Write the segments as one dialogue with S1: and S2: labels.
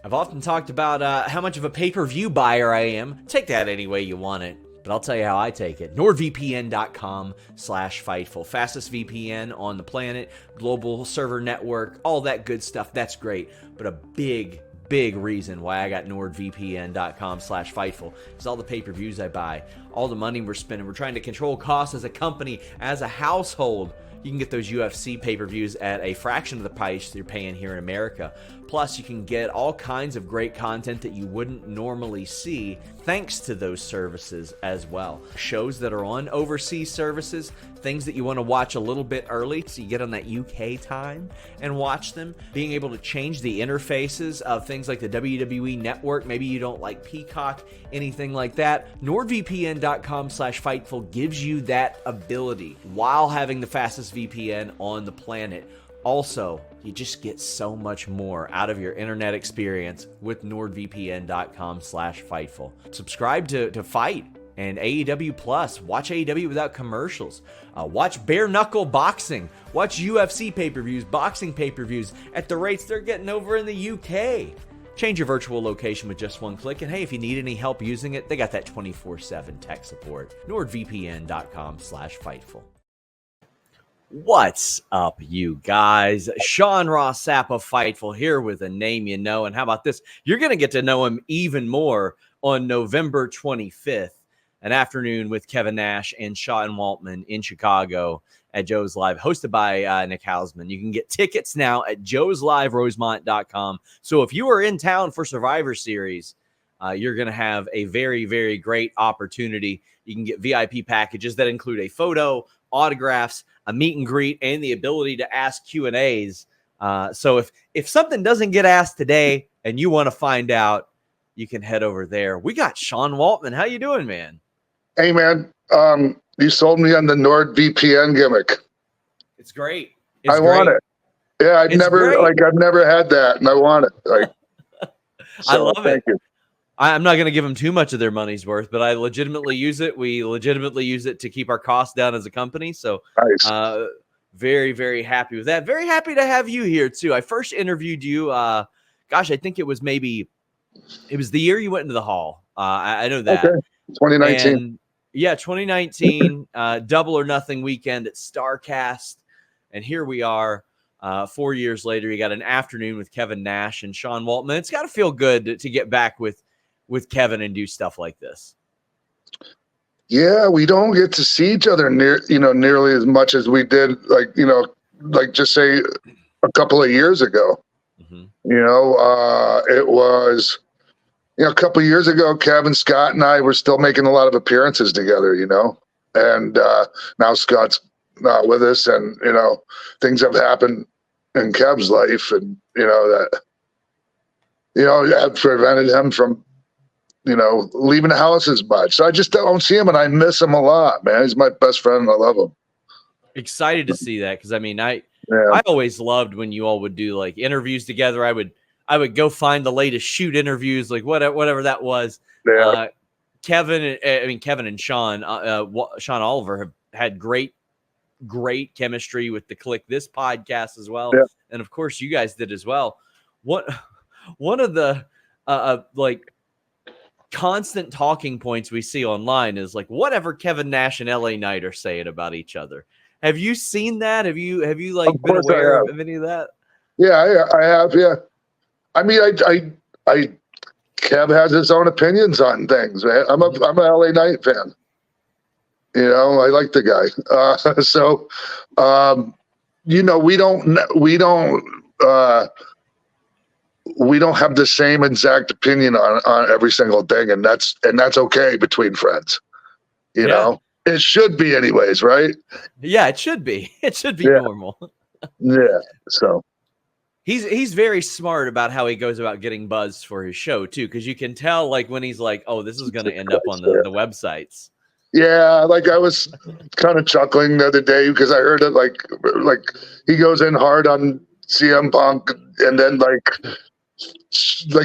S1: I've often talked about how much of a pay-per-view buyer I am. Take that any way you want it, but I'll tell you how I take it. NordVPN.com/Fightful. Fastest VPN on the planet, global server network, all that good stuff. That's great. But a big reason why I got NordVPN.com/Fightful is all the pay-per-views I buy, all the money we're spending. We're trying to control costs as a company, as a household. You can get those UFC pay-per-views at a fraction of the price you're paying here in America. Plus, you can get all kinds of great content that you wouldn't normally see thanks to those services as well. Shows that are on overseas services, things that you want to watch a little bit early so you get on that UK time and watch them. Being able to change the interfaces of things like the WWE Network. Maybe you don't like Peacock, anything like that. NordVPN.com/Fightful gives you that ability while having the fastest VPN on the planet. Also, you just get so much more out of your internet experience with NordVPN.com/Fightful. Subscribe to Fight and AEW Plus. Watch AEW without commercials. Watch bare knuckle boxing. Watch UFC pay-per-views, boxing pay-per-views at the rates they're getting over in the UK. Change your virtual location with just one click. And hey, if you need any help using it, they got that 24/7 tech support. NordVPN.com/Fightful. What's up, you guys? Sean Ross Sapp of Fightful here with a name you know. And how about this? You're going to get to know him even more on November 25th, an afternoon with Kevin Nash and Sean Waltman in Chicago at Joe's Live, hosted by Nick Hausman. You can get tickets now at joesliverosemont.com. So if you are in town for Survivor Series, you're going to have a very, very great opportunity. You can get VIP packages that include a photo, autographs, a meet and greet, and the ability to ask Q&As. So if something doesn't get asked today and you want to find out, you can head over there. We got Sean Waltman. How you doing, man?
S2: Hey, man. You sold me on the NordVPN gimmick.
S1: It's great.
S2: I want it. Yeah, I've never had that, and I want it. So,
S1: I love it.
S2: Thank you.
S1: I'm not going to give them too much of their money's worth, but I legitimately use it. We legitimately use it to keep our costs down as a company. So
S2: nice.
S1: Very, very happy with that. Very happy to have you here too. I first interviewed you. I think it was the year you went into the hall. I know that.
S2: Okay. 2019.
S1: And, yeah, 2019, Double or Nothing weekend at StarCast. And here we are 4 years later. You got an afternoon with Kevin Nash and Sean Waltman. It's got to feel good to get back with Kevin and do stuff like this.
S2: Yeah, we don't get to see each other nearly as much as we did, just say a couple of years ago.
S1: Mm-hmm.
S2: It was, a couple of years ago, Kevin, Scott, and I were still making a lot of appearances together, and now Scott's not with us, and, things have happened in Kev's life, and, that have prevented him from, leaving the house as much. So I just don't see him, and I miss him a lot, man. He's my best friend, and I love him.
S1: Excited to see that, because I always loved when you all would do like interviews together. I would go find the latest shoot interviews, like whatever that was.
S2: Yeah.
S1: Kevin and Sean Oliver have had great chemistry with the Click This podcast as well.
S2: Yeah.
S1: And of course you guys did as well. One of the constant talking points we see online is like whatever Kevin Nash and LA Knight are saying about each other. Have you seen that? Have you been aware of any of that?
S2: Yeah, I have. Yeah. I mean, Kev has his own opinions on things, man. I'm a LA Knight fan. I like the guy. We don't have the same exact opinion on every single thing, and that's okay between friends. You know, it should be anyways, right?
S1: Yeah, it should be. It should be normal.
S2: Yeah. So
S1: he's very smart about how he goes about getting buzz for his show too, because you can tell like when he's like, oh, this is going to end up on the websites.
S2: Yeah, like I was kind of chuckling the other day because I heard it like he goes in hard on CM Punk, and then like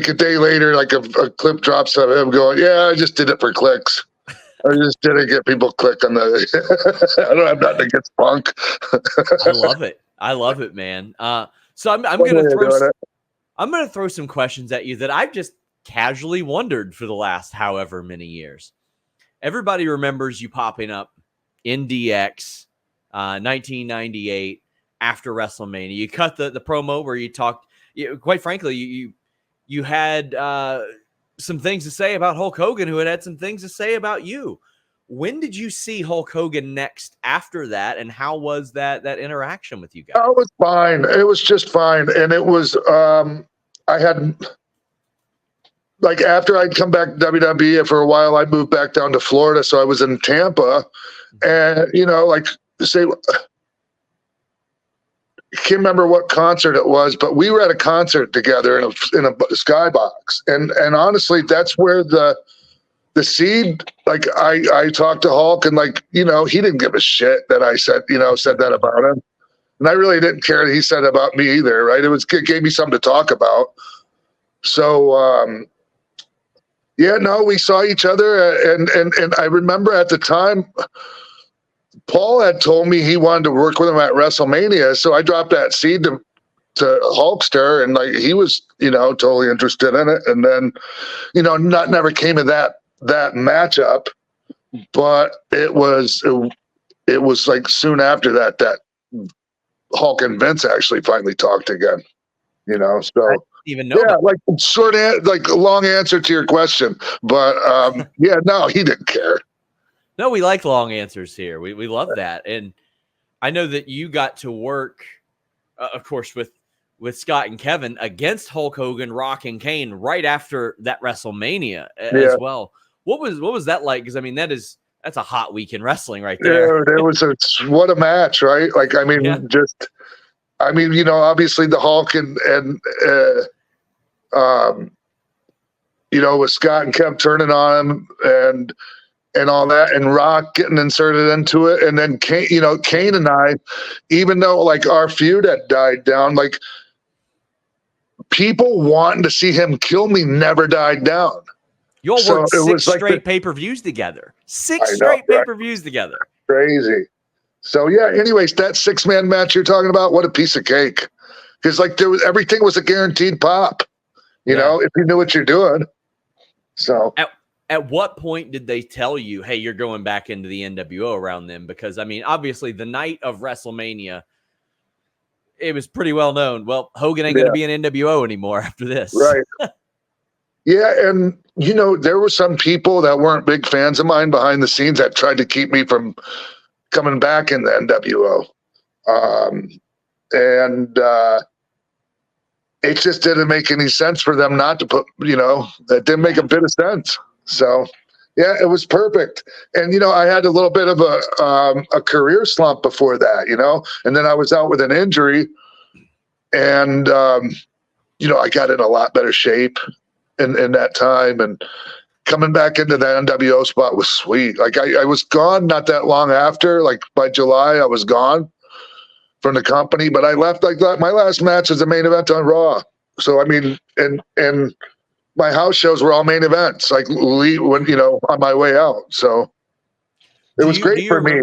S2: a day later, like a clip drops of him going, "Yeah, I just did it for clicks. I just didn't get people click on the." I don't have nothing against Punk.
S1: I love it, man. So I'm I'm going to throw some questions at you that I've just casually wondered for the last however many years. Everybody remembers you popping up in DX 1998 after WrestleMania. You cut the promo where you talked, quite frankly, you had some things to say about Hulk Hogan, who had some things to say about you. When did you see Hulk Hogan next after that, and how was that interaction with you guys?
S2: Oh, it was fine. It was just fine. And it was, I had, like, after I'd come back to WWE for a while, I moved back down to Florida. So I was in Tampa. And, you know, like, say, I can't remember what concert it was, but we were at a concert together in a skybox. And honestly, that's where the seed, like, I talked to Hulk, and, like, you know, he didn't give a shit that I said that about him. And I really didn't care that he said about me either, right? It gave me something to talk about. So, yeah, no, we saw each other. And I remember at the time, Paul had told me he wanted to work with him at WrestleMania. So I dropped that seed to Hulkster, and, like, he was, you know, totally interested in it. And then, you know, never came to that matchup, but it was like soon after that Hulk and Vince actually finally talked again, you know. So
S1: I didn't even know.
S2: Yeah, like like a long answer to your question, but yeah, no, he didn't care.
S1: No, we like long answers here. We love that. And I know that you got to work, of course, with Scott and Kevin against Hulk Hogan, Rock, and Kane right after that WrestleMania as well. What was that like? Because, I mean, that's a hot week in wrestling right there.
S2: Yeah, what a match, right? Like, I mean, you know, obviously the Hulk and you know, with Scott and Kev turning on him and all that, and Rock getting inserted into it. And then Kane and I, even though, like, our feud had died down, like, people wanting to see him kill me never died down.
S1: You all worked 6 straight pay-per-views together. 6 straight pay-per-views together.
S2: Crazy. So, yeah, anyways, that 6-man match you're talking about, what a piece of cake. Because, like, everything was a guaranteed pop, you know, if you knew what you're doing. So
S1: At what point did they tell you, hey, you're going back into the NWO around them? Because, I mean, obviously the night of WrestleMania, it was pretty well known. Well, Hogan ain't going to be in NWO anymore after this.
S2: Right. Yeah, and, you know, there were some people that weren't big fans of mine behind the scenes that tried to keep me from coming back in the NWO. And it just didn't make any sense for them not to put, you know, that didn't make a bit of sense. So, yeah, it was perfect. And, you know, I had a little bit of a career slump before that, you know, and then I was out with an injury, and, you know, I got in a lot better shape in that time, and coming back into that NWO spot was sweet. Like, I was gone not that long after, like by July, I was gone from the company, but I left, like, my last match was the main event on Raw. So, I mean, and my house shows were all main events, like, when, you know, on my way out. So it was great for me.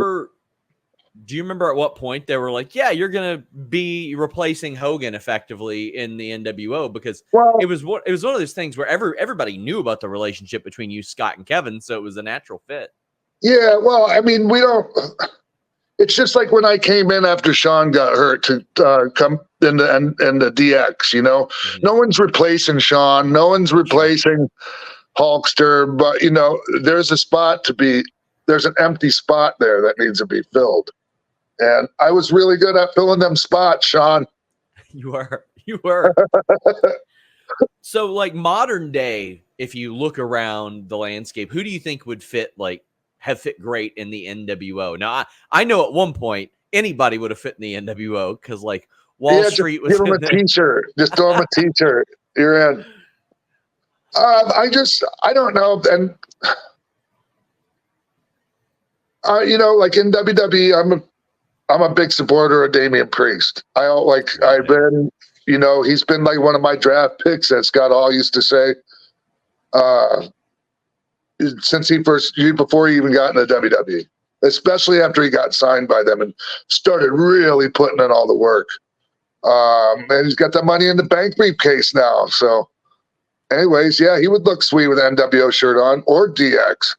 S1: Do you remember at what point they were like, yeah, you're going to be replacing Hogan effectively in the NWO? Because it was one of those things where everybody knew about the relationship between you, Scott, and Kevin. So it was a natural fit. Yeah.
S2: Well, I mean, it's just like when I came in after Sean got hurt to come in the DX, you know, no one's replacing Sean. No one's replacing Hulkster, but, you know, there's an empty spot there that needs to be filled. And I was really good at filling them spots, Sean.
S1: You were. So, like, modern day, if you look around the landscape, who do you think would have fit great in the NWO? Now, I know at one point anybody would have fit in the NWO because, like, Wall Street was.
S2: Give them a T-shirt. Just throw them a T-shirt. You're in. I don't know, and you know, like, in WWE, I'm a big supporter of Damian Priest. I've been, you know, he's been like one of my draft picks, as Scott Hall used to say, since before he even got into WWE, especially after he got signed by them and started really putting in all the work. And he's got the Money in the Bank briefcase now. So, anyways, yeah, he would look sweet with an NWO shirt on or DX.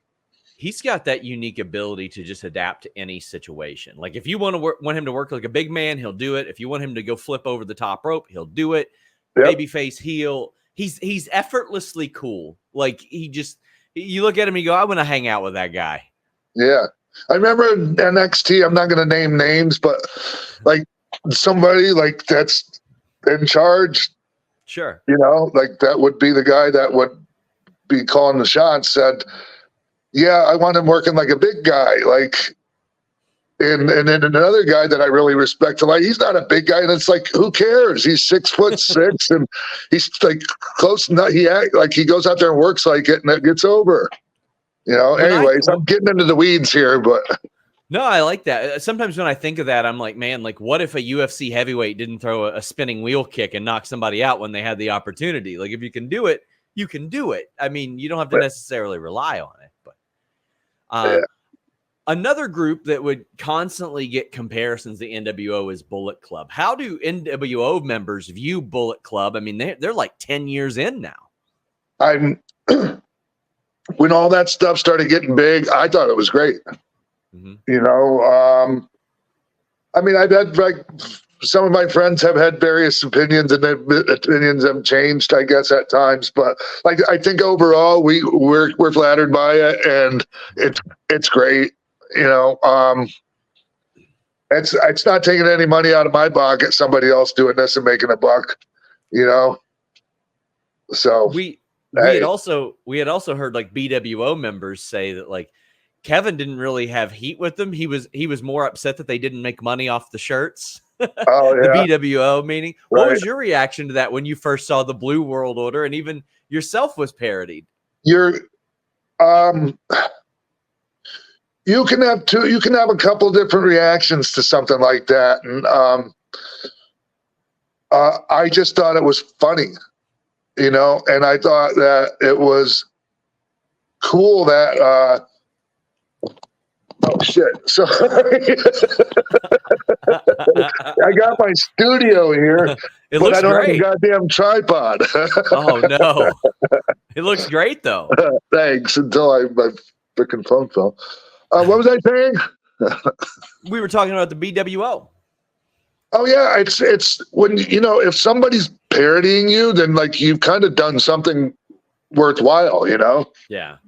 S1: He's got that unique ability to just adapt to any situation. Like if you want him to work like a big man, he'll do it. If you want him to go flip over the top rope, he'll do it.
S2: Yep.
S1: Babyface, heel. He's effortlessly cool. Like you look at him and you go, I want to hang out with that guy.
S2: Yeah. I remember in NXT, I'm not going to name names, but like somebody like that's in charge.
S1: Sure.
S2: You know, like that would be the guy that would be calling the shots, said, yeah, I want him working like a big guy. Like, and then another guy that I really respect, like he's not a big guy, and it's like, who cares? He's 6'6", and he's like close enough. He act like he goes out there and works like it, and it gets over. You know. Anyways, I'm getting into the weeds here, but
S1: no, I like that. Sometimes when I think of that, I'm like, man, like what if a UFC heavyweight didn't throw a spinning wheel kick and knock somebody out when they had the opportunity? Like if you can do it, you can do it. I mean, you don't have to necessarily rely on it, but. Another group that would constantly get comparisons to NWO is Bullet Club. How do NWO members view Bullet Club? I mean, they're like 10 years in now.
S2: When all that stuff started getting big, I thought it was great.
S1: Mm-hmm.
S2: You know, I mean, I've had like some of my friends have had various opinions, and the opinions have changed, I guess, at times. But like, I think overall, we're flattered by it, and it's great. You know, it's not taking any money out of my pocket. Somebody else doing this and making a buck. You know, so
S1: we had also heard like BWO members say that like Kevin didn't really have heat with them. He was more upset that they didn't make money off the shirts.
S2: Oh, yeah.
S1: The BWO meaning. Right. What was your reaction to that when you first saw the Blue World Order and even yourself was parodied?
S2: You can have a couple different reactions to something like that. And I just thought it was funny, you know, and I thought that it was cool that oh shit. Sorry. I got my studio here, but I don't have a goddamn tripod.
S1: Oh no. It looks great though.
S2: Thanks. Until my freaking phone fell. What was I saying?
S1: We were talking about the BWO.
S2: Oh yeah, it's when, you know, if somebody's parodying you, then like you've kind of done something worthwhile, you know?
S1: Yeah.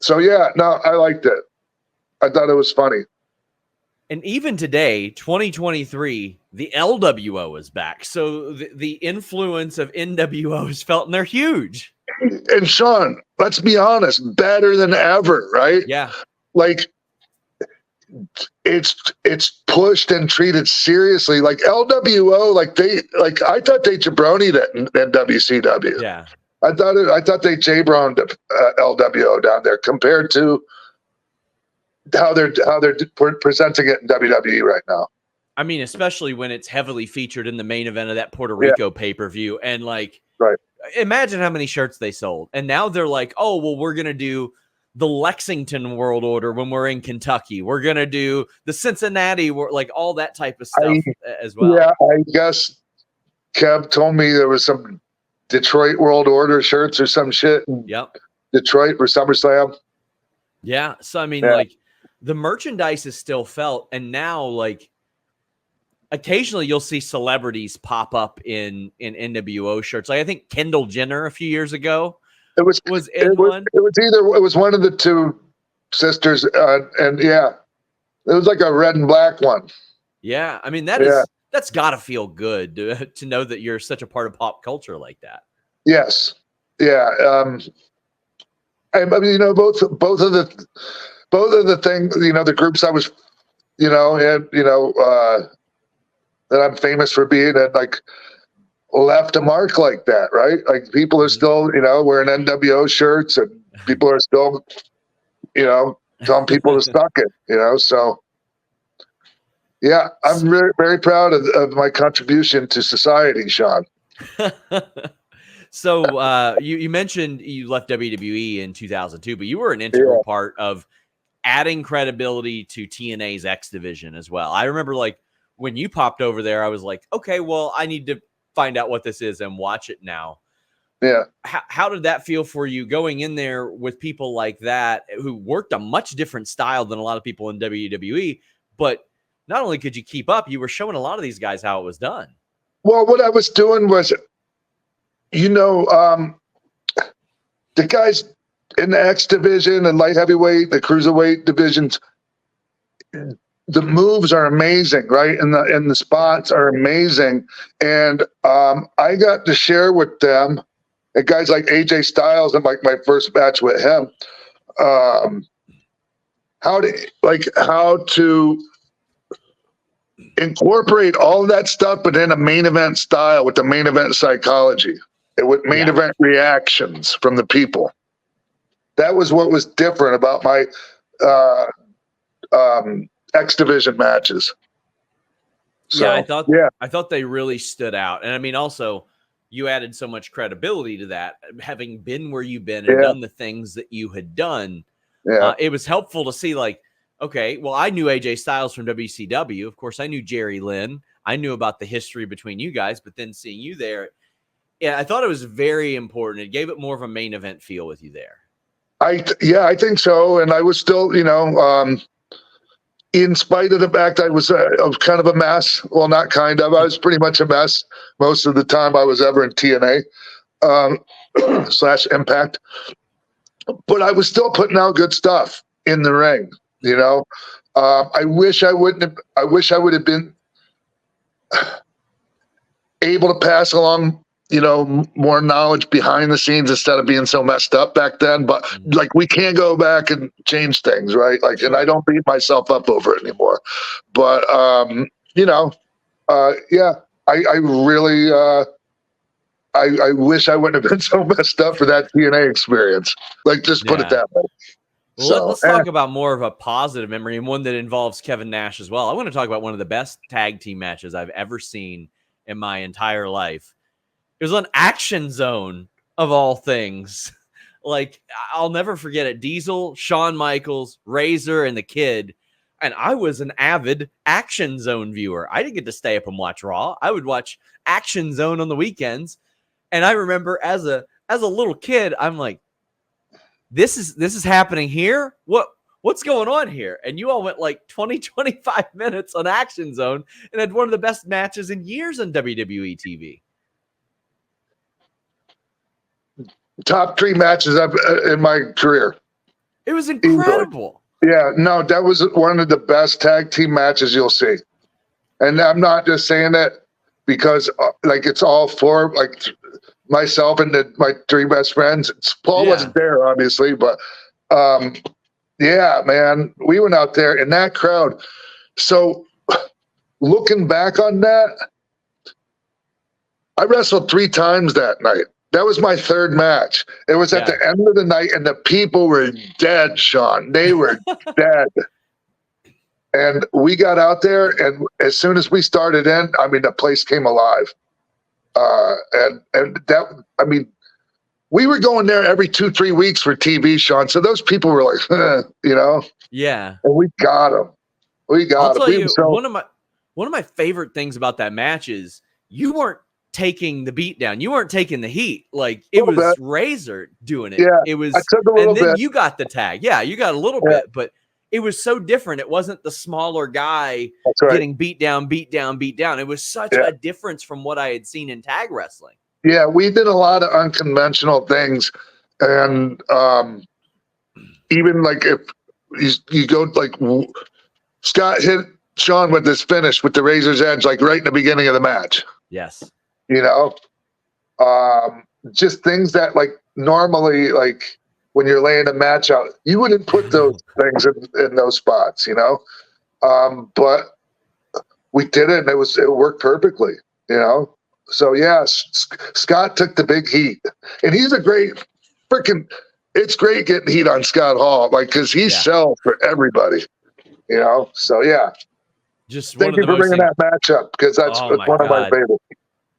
S2: So yeah, no, I liked it. I thought it was funny.
S1: And even today, 2023, the LWO is back. So the influence of NWO is felt, and they're huge.
S2: And Sean, let's be honest, better than ever, right?
S1: Yeah.
S2: Like it's pushed and treated seriously. Like LWO, I thought they jabronied it in WCW.
S1: Yeah.
S2: I thought they jabroned LWO down there compared to how they're presenting it in WWE right now.
S1: I mean, especially when it's heavily featured in the main event of that Puerto Rico pay-per-view. And like,
S2: right.
S1: Imagine how many shirts they sold. And now they're like, oh, well, we're going to do the Lexington World Order when we're in Kentucky. We're going to do the Cincinnati, like all that type of stuff as well.
S2: Yeah, I guess Kev told me there was some Detroit World Order shirts or some shit.
S1: Yep.
S2: Detroit for SummerSlam.
S1: Yeah. So, I mean, like the merchandise is still felt. And now, like, occasionally you'll see celebrities pop up in NWO shirts. Like I think Kendall Jenner a few years ago it was one of the two sisters, and yeah, it was like a red and black one. Yeah, I mean that's got to feel good to know that you're such a part of pop culture like that.
S2: Yes, yeah. I mean, you know, both of the things, you know, the groups I was, you know, and you know. That I'm famous for being, and like left a mark like that, right? Like people are still, you know, wearing NWO shirts, and people are still, you know, telling people to suck it, you know. So yeah, I'm very, very proud of my contribution to society, Sean.
S1: So you mentioned you left WWE in 2002, but you were an integral part of adding credibility to TNA's X Division as well. I remember like when you popped over there, I was like, okay, well, I need to find out what this is and watch it now.
S2: Yeah.
S1: How did that feel for you going in there with people like that who worked a much different style than a lot of people in WWE? But not only could you keep up, you were showing a lot of these guys how it was done.
S2: Well, what I was doing was, the guys in the X division and light heavyweight, the cruiserweight divisions, the moves are amazing, right? And the spots are amazing. And I got to share with them, and guys like AJ Styles, and like my first match with him, how to incorporate all of that stuff, but in a main event style with the main event psychology and with main event reactions from the people. That was what was different about my X Division matches. So,
S1: I thought they really stood out. And I mean, also, you added so much credibility to that, having been where you've been and done the things that you had done.
S2: Yeah.
S1: It was helpful to see, like, okay, well, I knew AJ Styles from WCW. Of course, I knew Jerry Lynn. I knew about the history between you guys, but then seeing you there, I thought it was very important. It gave it more of a main event feel with you there.
S2: I think so. And I was still, in spite of the fact I was kind of a mess. Well, not kind of. I was pretty much a mess most of the time I was ever in TNA / Impact. But I was still putting out good stuff in the ring. I wish I would have been able to pass along, more knowledge behind the scenes instead of being so messed up back then. But like, we can't go back and change things, right? Like, and I don't beat myself up over it anymore. But I really, I wish I wouldn't have been so messed up for that TNA experience. Like, just put it that way.
S1: Well, let's talk about more of a positive memory and one that involves Kevin Nash as well. I want to talk about one of the best tag team matches I've ever seen in my entire life. It was on Action Zone, of all things. Like, I'll never forget it. Diesel, Shawn Michaels, Razor, and the Kid. And I was an avid Action Zone viewer. I didn't get to stay up and watch Raw. I would watch Action Zone on the weekends. And I remember as a little kid, I'm like, this is happening here? What's going on here? And you all went like 20, 25 minutes on Action Zone and had one of the best matches in years on WWE TV.
S2: Top 3 matches in my career.
S1: It was incredible.
S2: Yeah, no, that was one of the best tag team matches you'll see. And I'm not just saying that because like it's all for like myself and my 3 best friends. Paul wasn't there, obviously, but yeah, man, we went out there in that crowd. So looking back on that, I wrestled 3 times that night. That was my 3rd match. It was at the end of the night, and the people were dead, Sean. They were dead. And we got out there, and as soon as we started in, I mean, the place came alive. And that, I mean, we were going there every 2-3 weeks for TV, Sean. So those people were like,
S1: Yeah.
S2: And we got them.
S1: I'll tell you, one of my favorite things about that match is you weren't taking the beat down. You weren't taking the heat. Like, it was Razor doing it.
S2: Yeah,
S1: it was,
S2: I took a little
S1: and then
S2: bit.
S1: You got the tag. Yeah, you got a little bit, but it was so different. It wasn't the smaller guy getting beat down. It was such a difference from what I had seen in tag wrestling.
S2: Yeah, we did a lot of unconventional things. And even like if you go like Scott hit Sean with this finish with the Razor's Edge, like right in the beginning of the match.
S1: Yes.
S2: Just things that like normally, like when you're laying a match out, you wouldn't put those things in those spots, but we did it and it worked perfectly, So Scott took the big heat, and he's a great it's great getting heat on Scott Hall, like, cause he sells for everybody, So yeah.
S1: Just
S2: thank you for bringing that match up, because that's one of my favorites.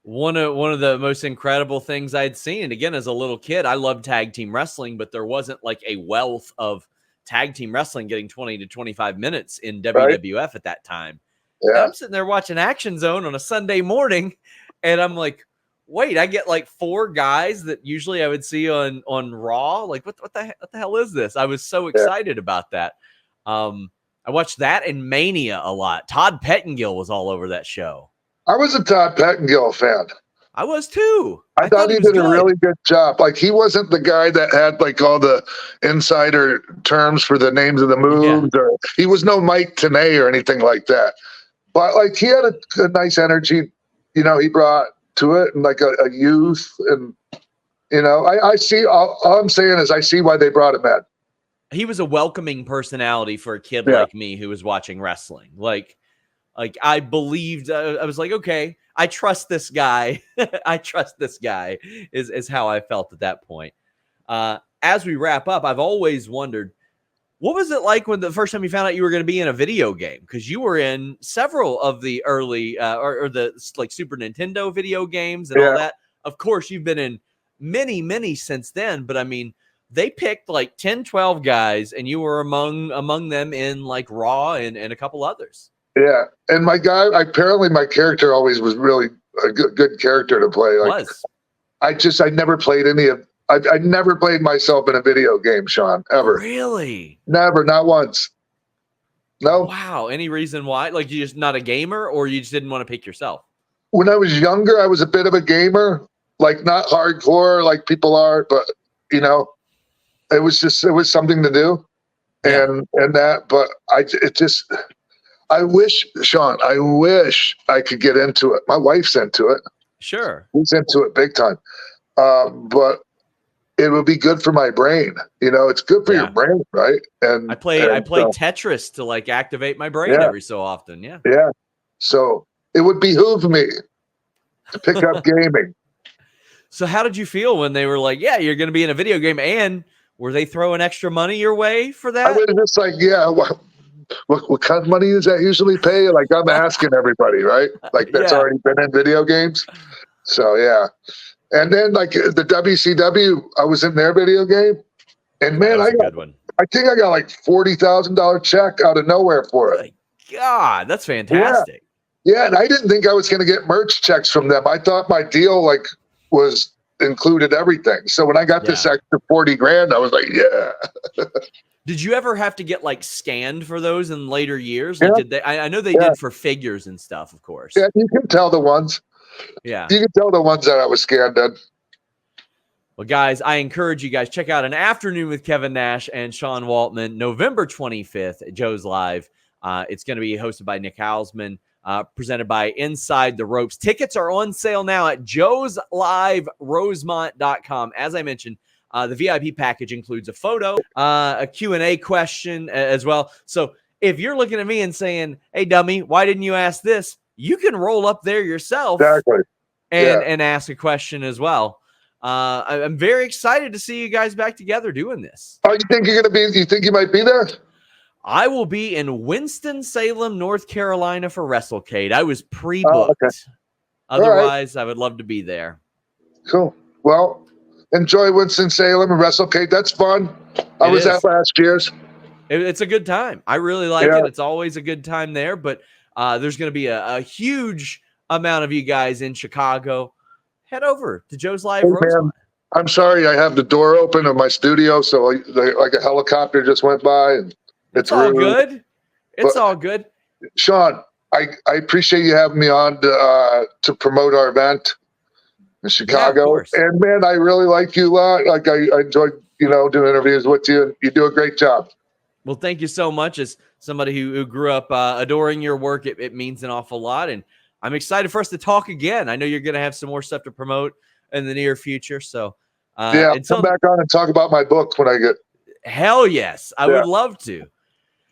S1: One of the most incredible things I'd seen. And again, as a little kid, I loved tag team wrestling, but there wasn't like a wealth of tag team wrestling getting 20 to 25 minutes in WWF at that time.
S2: Yeah.
S1: I'm sitting there watching Action Zone on a Sunday morning, and I'm like, wait, I get like 4 guys that usually I would see on Raw. Like, what the hell is this? I was so excited about that. I watched that and Mania a lot. Todd Pettengill was all over that show.
S2: I was a Todd Pettengill fan.
S1: I was too.
S2: I thought he did a really good job. Like, he wasn't the guy that had like all the insider terms for the names of the moves, or he was no Mike Tenay or anything like that. But like, he had a nice energy, you know, he brought to it, and like a youth, and you know, I see. All I'm saying is, I see why they brought him in.
S1: He was a welcoming personality for a kid like me who was watching wrestling. Like I believed. I was like, okay, I trust this guy. I trust this guy. Is how I felt at that point. As we wrap up, I've always wondered, what was it like when the first time you found out you were going to be in a video game? Because you were in several of the early or the like Super Nintendo video games and all that. Of course, you've been in many since then. But I mean, they picked like 10, 12 guys, and you were among them in like Raw and a couple others. Yeah.
S2: And my character always was really a good character to play. Like, I never played any of, I never played myself in a video game, Sean, ever.
S1: Really?
S2: Never, not once. No.
S1: Wow. Any reason why? Like, you just not a gamer, or you just didn't want to pick yourself?
S2: When I was younger, I was a bit of a gamer, like not hardcore like people are, but you know, it was something to do. And that, but I wish, Sean, I could get into it. My wife's into it.
S1: Sure.
S2: She's into it big time. But it would be good for my brain. You know, it's good for your brain, right? And I play
S1: Tetris to like activate my brain every so often. Yeah.
S2: Yeah. So it would behoove me to pick up gaming.
S1: So how did you feel when they were like, yeah, you're going to be in a video game, and were they throwing extra money your way for that?
S2: I was just like, yeah, what kind of money does that usually pay? Like, I'm asking everybody, right? Like, that's already been in video games. So, yeah. And then, like, the WCW, I was in their video game. And, man, I think I got like $40,000 check out of nowhere for it.
S1: God, that's fantastic.
S2: Yeah, and I didn't think I was going to get merch checks from them. I thought my deal, like, was included everything. So when I got this extra 40 grand, I was like, yeah.
S1: Did you ever have to get like scanned for those in later years? Like, did they? I know they did for figures and stuff, of course.
S2: Yeah, you can tell the ones.
S1: Yeah,
S2: you can tell the ones that I was scanned in.
S1: Well, guys, I encourage you guys, check out An Afternoon with Kevin Nash and Sean Waltman, November 25th at Joe's Live. It's going to be hosted by Nick Hausman, presented by Inside the Ropes. Tickets are on sale now at joesliverosemont.com. As I mentioned, the VIP package includes a photo, a Q&A question as well. So if you're looking at me and saying, hey, dummy, why didn't you ask this? You can roll up there yourself and ask a question as well. I'm very excited to see you guys back together doing this.
S2: Oh, you think you're going to be? You think you might be there?
S1: I will be in Winston-Salem, North Carolina for WrestleCade. I was pre-booked.
S2: Okay.
S1: Otherwise, I would love to be there.
S2: Cool. Well, enjoy Winston-Salem and WrestleCade. That's fun. I was at last year's.
S1: It's a good time. I really like it. It's always a good time there. But there's going to be a huge amount of you guys in Chicago. Head over to Joe's Live Rosemont.
S2: I'm sorry, I have the door open of my studio, so like a helicopter just went by, and
S1: it's all good. It's all good.
S2: Sean, I appreciate you having me on to promote our event in Chicago. And man, I really like you a lot. Like I enjoy, doing interviews with you, and you do a great job.
S1: Well, thank you so much. As somebody who grew up adoring your work, it means an awful lot. And I'm excited for us to talk again. I know you're going to have some more stuff to promote in the near future. So
S2: come back on and talk about my book when I get.
S1: Hell yes. I would love to.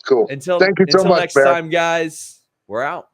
S2: Cool. Thank you so much,
S1: next time, guys, we're out.